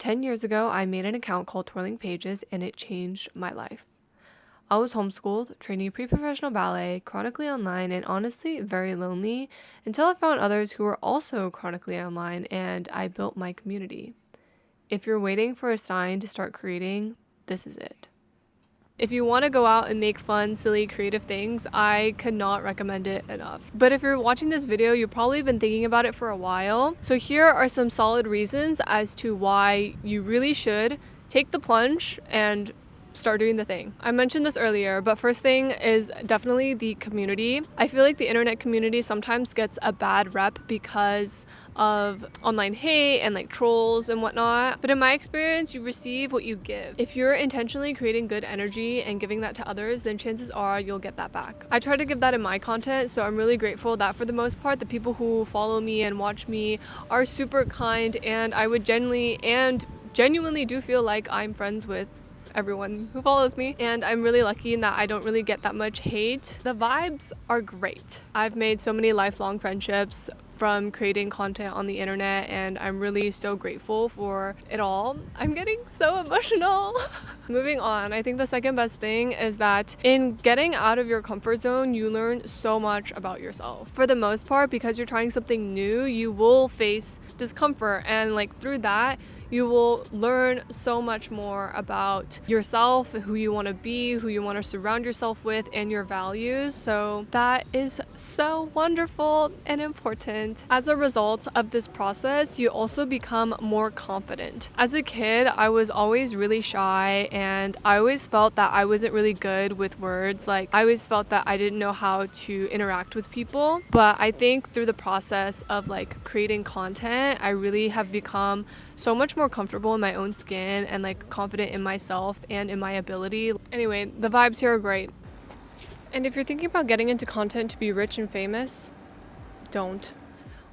10 years ago, I made an account called Twirling Pages, and it changed my life. I was homeschooled, training pre-professional ballet, chronically online, and honestly very lonely until I found others who were also chronically online, and I built my community. If you're waiting for a sign to start creating, this is it. If you want to go out and make fun, silly, creative things, I cannot recommend it enough. But if you're watching this video, you've probably been thinking about it for a while. So here are some solid reasons as to why you really should take the plunge and start doing the thing. I mentioned this earlier, but first thing is definitely the community. I feel like the internet community sometimes gets a bad rep because of online hate and like trolls and whatnot. But in my experience, you receive what you give. If you're intentionally creating good energy and giving that to others, then chances are you'll get that back. I try to give that in my content, so I'm really grateful that for the most part, the people who follow me and watch me are super kind, and I would genuinely do feel like I'm friends with everyone who follows me, and I'm really lucky in that I don't really get that much hate. The vibes are great. I've made so many lifelong friendships from creating content on the internet, and I'm really so grateful for it all. I'm getting so emotional. Moving on, I think the second best thing is that in getting out of your comfort zone, you learn so much about yourself. For the most part, because you're trying something new, you will face discomfort, and like through that, you will learn so much more about yourself, who you want to be, who you want to surround yourself with, and your values. So that is so wonderful and important. As a result of this process, you also become more confident. As a kid, I was always really shy, and I always felt that I wasn't really good with words. Like, I always felt that I didn't know how to interact with people. But I think through the process of like creating content, I really have become so much more comfortable in my own skin and like confident in myself and in my ability. Anyway, the vibes here are great. And if you're thinking about getting into content to be rich and famous, don't.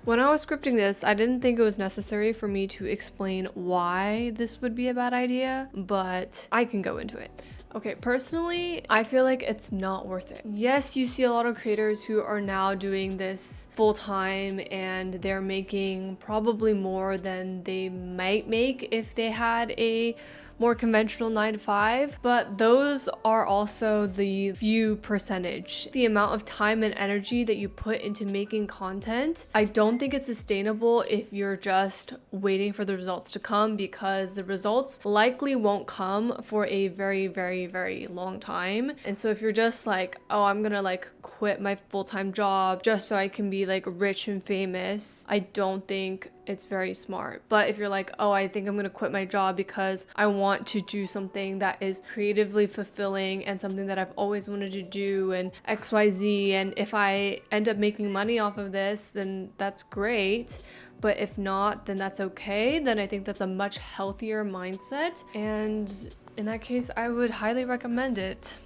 When I was scripting this, I didn't think it was necessary for me to explain why this would be a bad idea, but I can go into it. Okay, personally, I feel like it's not worth it. Yes, you see a lot of creators who are now doing this full time, and they're making probably more than they might make if they had a more conventional 9 to 5, but those are also the few percentage. The amount of time and energy that you put into making content, I don't think it's sustainable if you're just waiting for the results to come, because the results likely won't come for a very, very, very long time. And so if you're just like, oh, I'm gonna like quit my full-time job just so I can be like rich and famous, I don't think it's very smart. But if you're like, oh, I think I'm gonna quit my job because I want to do something that is creatively fulfilling and something that I've always wanted to do and XYZ, and if I end up making money off of this, then that's great. But if not, then that's okay. Then I think that's a much healthier mindset. And in that case, I would highly recommend it.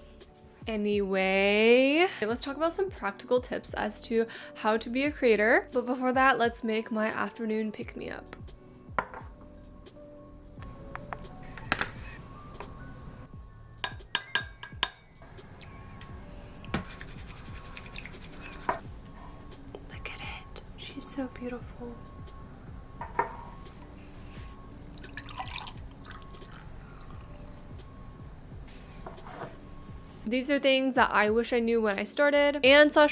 Anyway, let's talk about some practical tips as to how to be a creator. But before that, let's make my afternoon pick-me-up. Look at it. She's so beautiful. These are things that I wish I knew when I started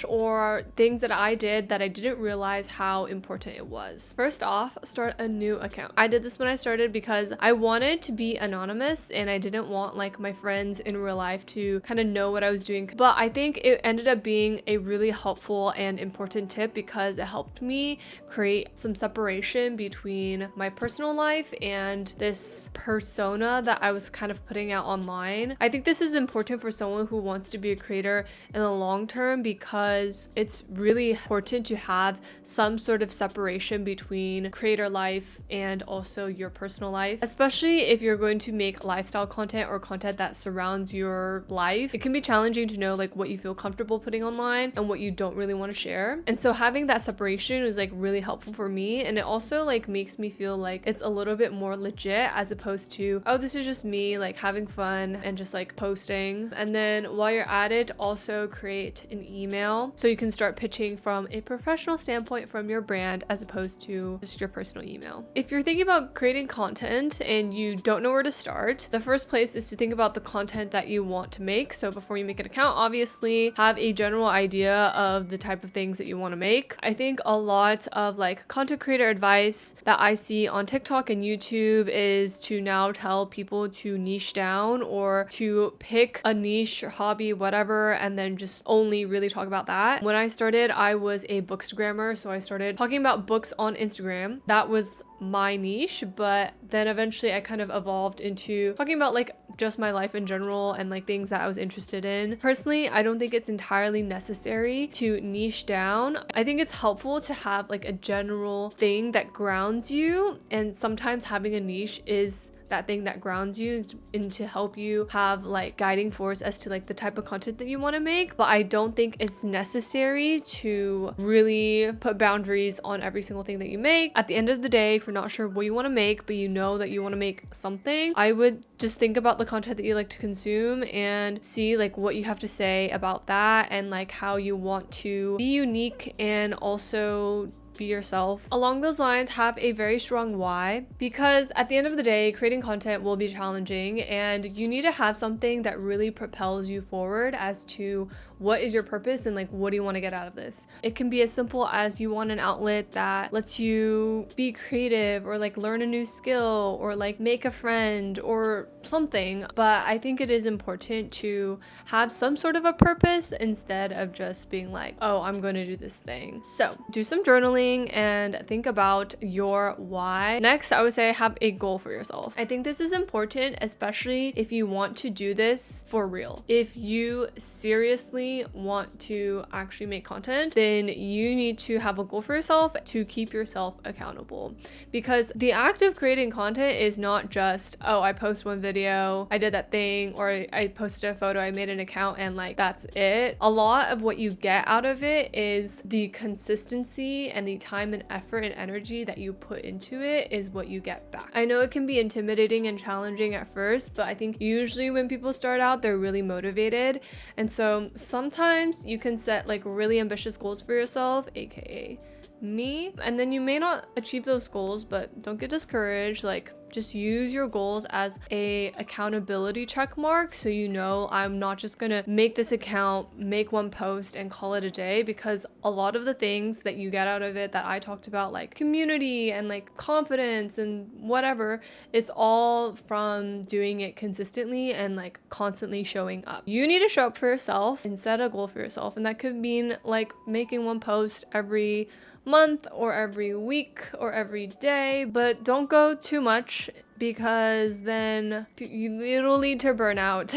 or things that I did that I didn't realize how important it was. First off, start a new account. I did this when I started because I wanted to be anonymous and I didn't want like my friends in real life to kind of know what I was doing. But I think it ended up being a really helpful and important tip because it helped me create some separation between my personal life and this persona that I was kind of putting out online. I think this is important for someone who wants to be a creator in the long term because it's really important to have some sort of separation between creator life and also your personal life, especially if you're going to make lifestyle content or content that surrounds your life. It can be challenging to know like what you feel comfortable putting online and what you don't really want to share. And so having that separation is like really helpful for me, and it also like makes me feel like it's a little bit more legit as opposed to, oh, this is just me like having fun and just like posting. And then then while you're at it, also create an email so you can start pitching from a professional standpoint from your brand as opposed to just your personal email. If you're thinking about creating content and you don't know where to start, the first place is to think about the content that you want to make. So before you make an account, obviously have a general idea of the type of things that you want to make. I think a lot of like content creator advice that I see on TikTok and YouTube is to now tell people to niche down or to pick a niche hobby, whatever, and then just only really talk about that. When I started, I was a bookstagrammer, so I started talking about books on Instagram. That was my niche, but then eventually I kind of evolved into talking about like just my life in general and like things that I was interested in. Personally, I don't think it's entirely necessary to niche down. I think it's helpful to have like a general thing that grounds you, and sometimes having a niche is that thing that grounds you and to help you have like guiding force as to like the type of content that you want to make. But I don't think it's necessary to really put boundaries on every single thing that you make. At the end of the day, if you're not sure what you want to make, but you know that you want to make something, I would just think about the content that you like to consume and see like what you have to say about that and like how you want to be unique and also be yourself. Along those lines, have a very strong why, because at the end of the day, creating content will be challenging and you need to have something that really propels you forward as to what is your purpose and like what do you want to get out of this. It can be as simple as you want an outlet that lets you be creative or like learn a new skill or like make a friend or something, but I think it is important to have some sort of a purpose instead of just being like, oh, I'm going to do this thing. So do some journaling and think about your why. Next, I would say have a goal for yourself. I think this is important, especially if you want to do this for real. If you seriously want to actually make content, then you need to have a goal for yourself to keep yourself accountable, because the act of creating content is not just, oh, I post one video, I did that thing, or I posted a photo, I made an account, and like that's it. A lot of what you get out of it is the consistency and the time and effort and energy that you put into it is what you get back. I know it can be intimidating and challenging at first, but I think usually when people start out, they're really motivated. And so sometimes you can set like really ambitious goals for yourself, aka me, and then you may not achieve those goals, but don't get discouraged. Like, just use your goals as a accountability check mark, so you know I'm not just gonna make this account, make one post and call it a day, because a lot of the things that you get out of it that I talked about, like community and like confidence and whatever, it's all from doing it consistently and like constantly showing up. You need to show up for yourself and set a goal for yourself, and that could mean like making one post every month or every week or every day, but don't go too much because then it'll lead to burnout.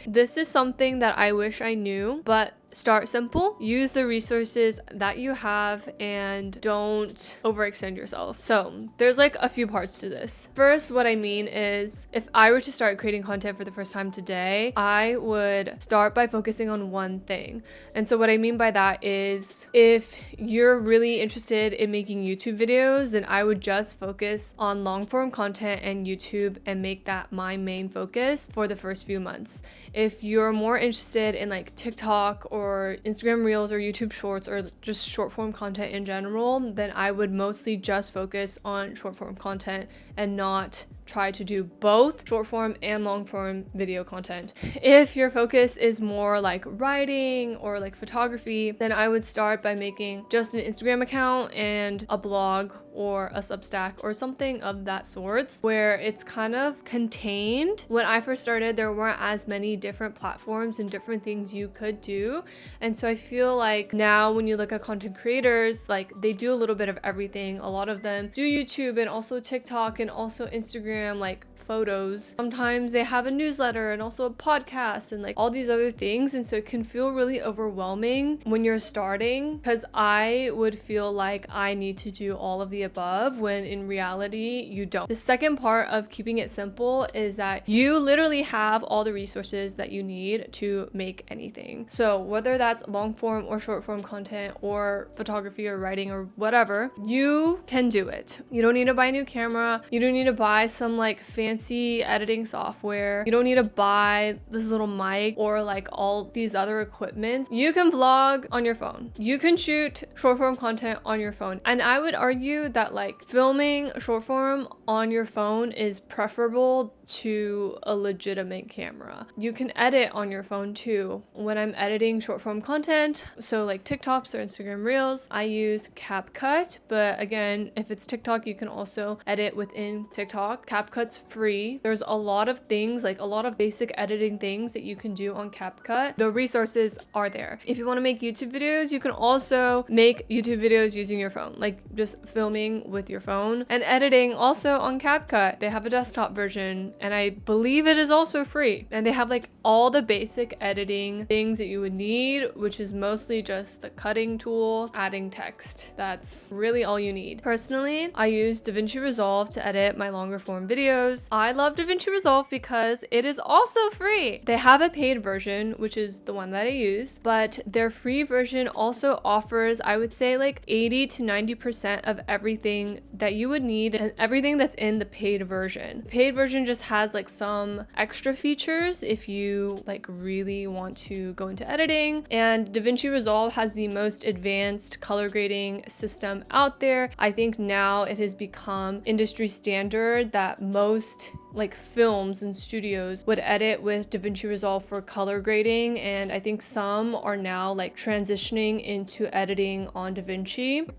This is something that I wish I knew, but start simple, use the resources that you have, and don't overextend yourself. So there's like a few parts to this. First, what I mean is if I were to start creating content for the first time today, I would start by focusing on one thing. And so what I mean by that is if you're really interested in making YouTube videos, then I would just focus on long form content and YouTube and make that my main focus for the first few months. If you're more interested in like TikTok or Instagram Reels or YouTube Shorts or just short form content in general, then I would mostly just focus on short form content and not try to do both short form and long form video content. If your focus is more like writing or like photography, then I would start by making just an Instagram account and a blog or a Substack or something of that sorts, where it's kind of contained. When I first started, there weren't as many different platforms and different things you could do. And so I feel like now when you look at content creators, like they do a little bit of everything. A lot of them do YouTube and also TikTok and also Instagram, like photos. Sometimes they have a newsletter and also a podcast and like all these other things. And so it can feel really overwhelming when you're starting, because I would feel like I need to do all of the above when in reality you don't. The second part of keeping it simple is that you literally have all the resources that you need to make anything. So whether that's long form or short form content or photography or writing or whatever, you can do it. You don't need to buy a new camera. You don't need to buy some like fancy fancy editing software. You don't need to buy this little mic or like all these other equipment. You can vlog on your phone. You can shoot short form content on your phone. And I would argue that like filming short form on your phone is preferable to a legitimate camera. You can edit on your phone too. When I'm editing short form content, so like TikToks or Instagram Reels, I use CapCut. But again, if it's TikTok, you can also edit within TikTok. CapCut's free. There's a lot of things, like a lot of basic editing things that you can do on CapCut. The resources are there. If you want to make YouTube videos, you can also make YouTube videos using your phone, like just filming with your phone and editing also on CapCut. They have a desktop version and I believe it is also free. And they have like all the basic editing things that you would need, which is mostly just the cutting tool, adding text. That's really all you need. Personally, I use DaVinci Resolve to edit my longer form videos. I love DaVinci Resolve because it is also free. They have a paid version, which is the one that I use, but their free version also offers, I would say, like 80 to 90% of everything that you would need and everything that's in the paid version. The paid version just has like some extra features if you like really want to go into editing, and DaVinci Resolve has the most advanced color grading system out there. I think now it has become industry standard that most like films and studios would edit with DaVinci Resolve for color grading, and I think some are now like transitioning into editing on DaVinci.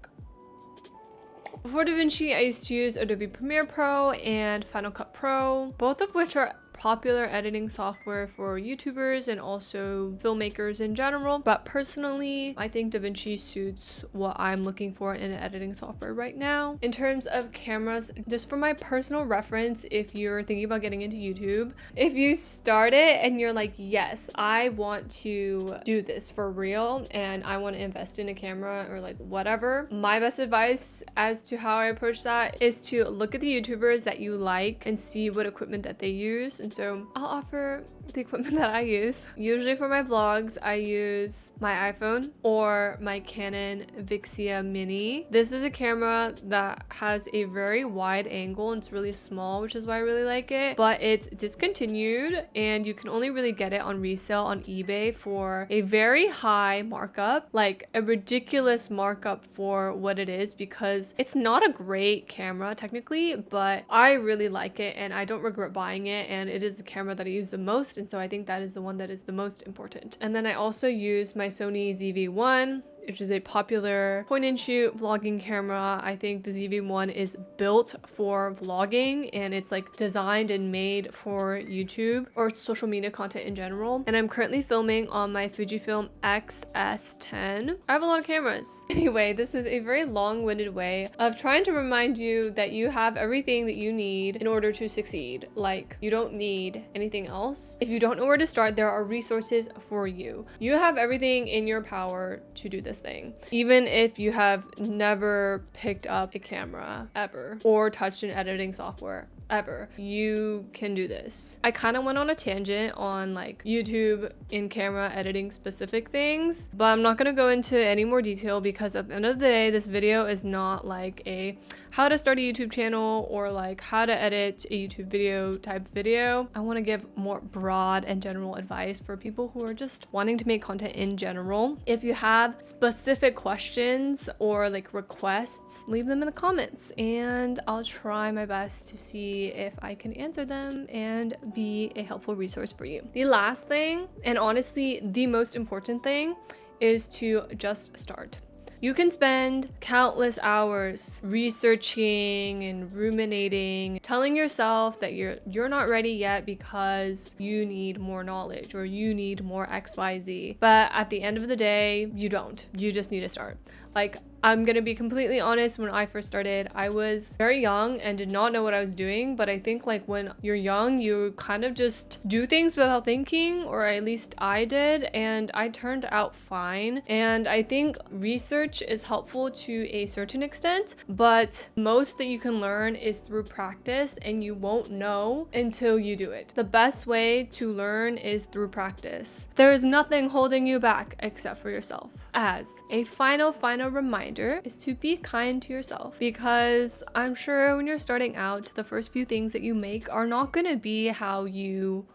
Before DaVinci, I used to use Adobe Premiere Pro and Final Cut Pro, both of which are popular editing software for YouTubers and also filmmakers in general. But personally, I think DaVinci suits what I'm looking for in editing software right now. In terms of cameras, just for my personal reference, if you're thinking about getting into YouTube, if you start it and you're like, yes, I want to do this for real and I want to invest in a camera or like whatever, my best advice as to how I approach that is to look at the YouTubers that you like and see what equipment that they use. And so I'll offer the equipment that I use. Usually for my vlogs, I use my iPhone or my Canon Vixia Mini. This is a camera that has a very wide angle and it's really small, which is why I really like it, but it's discontinued and you can only really get it on resale on eBay for a very high markup, like a ridiculous markup for what it is, because it's not a great camera technically, but I really like it and I don't regret buying it, and it is the camera that I use the most, and so I think that is the one that is the most important. And then I also use my Sony ZV-1, which is a popular point and shoot vlogging camera. I think the ZV-1 is built for vlogging and it's like designed and made for YouTube or social media content in general. And I'm currently filming on my Fujifilm X-S10. I have a lot of cameras. Anyway, this is a very long-winded way of trying to remind you that you have everything that you need in order to succeed. Like, you don't need anything else. If you don't know where to start, there are resources for you. You have everything in your power to do this thing. Even if you have never picked up a camera ever or touched an editing software ever, you can do this. I kind of went on a tangent on like YouTube in camera editing specific things, but I'm not going to go into any more detail because at the end of the day, this video is not like a how to start a YouTube channel or like how to edit a YouTube video type video. I want to give more broad and general advice for people who are just wanting to make content in general. If you have specific questions or like requests, leave them in the comments and I'll try my best to see if I can answer them and be a helpful resource for you. The last thing, and honestly the most important thing, is to just start. You can spend countless hours researching and ruminating, telling yourself that you're not ready yet because you need more knowledge or you need more XYZ. But at the end of the day, you don't. You just need to start. Like, I'm gonna be completely honest, when I first started, I was very young and did not know what I was doing, but I think like when you're young, you kind of just do things without thinking, or at least I did, and I turned out fine. And I think research is helpful to a certain extent, but most that you can learn is through practice, and you won't know until you do it. The best way to learn is through practice. There is nothing holding you back except for yourself. As a final final reminder is to be kind to yourself, because I'm sure when you're starting out, the first few things that you make are not going to be how you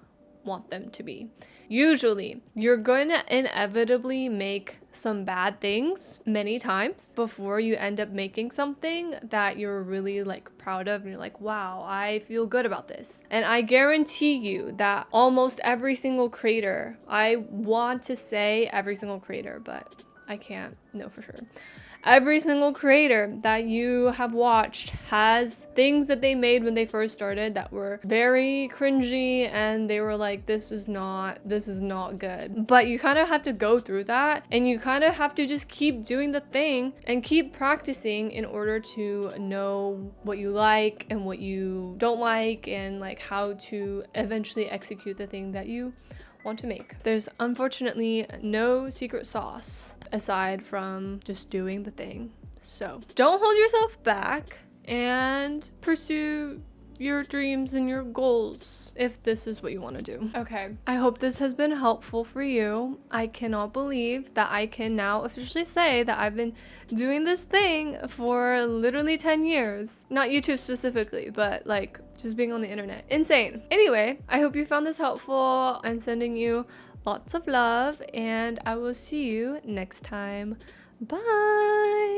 want them to be. Usually, you're going to inevitably make some bad things many times before you end up making something that you're really like proud of and you're like, wow, I feel good about this. And I guarantee you that almost every single creator, I want to say every single creator, but I can't know for sure. Every single creator that you have watched has things that they made when they first started that were very cringy, and they were like, this is not good. But you kind of have to go through that, and you kind of have to just keep doing the thing and keep practicing in order to know what you like and what you don't like, and like how to eventually execute the thing that you want to make. There's unfortunately no secret sauce aside from just doing the thing. So don't hold yourself back and pursue your dreams and your goals if this is what you want to do. Okay, I hope this has been helpful for you. I cannot believe that I can now officially say that I've been doing this thing for literally 10 years. Not YouTube specifically, but like just being on the internet. Insane. Anyway, I hope you found this helpful. I'm sending you lots of love, and I will see you next time. Bye.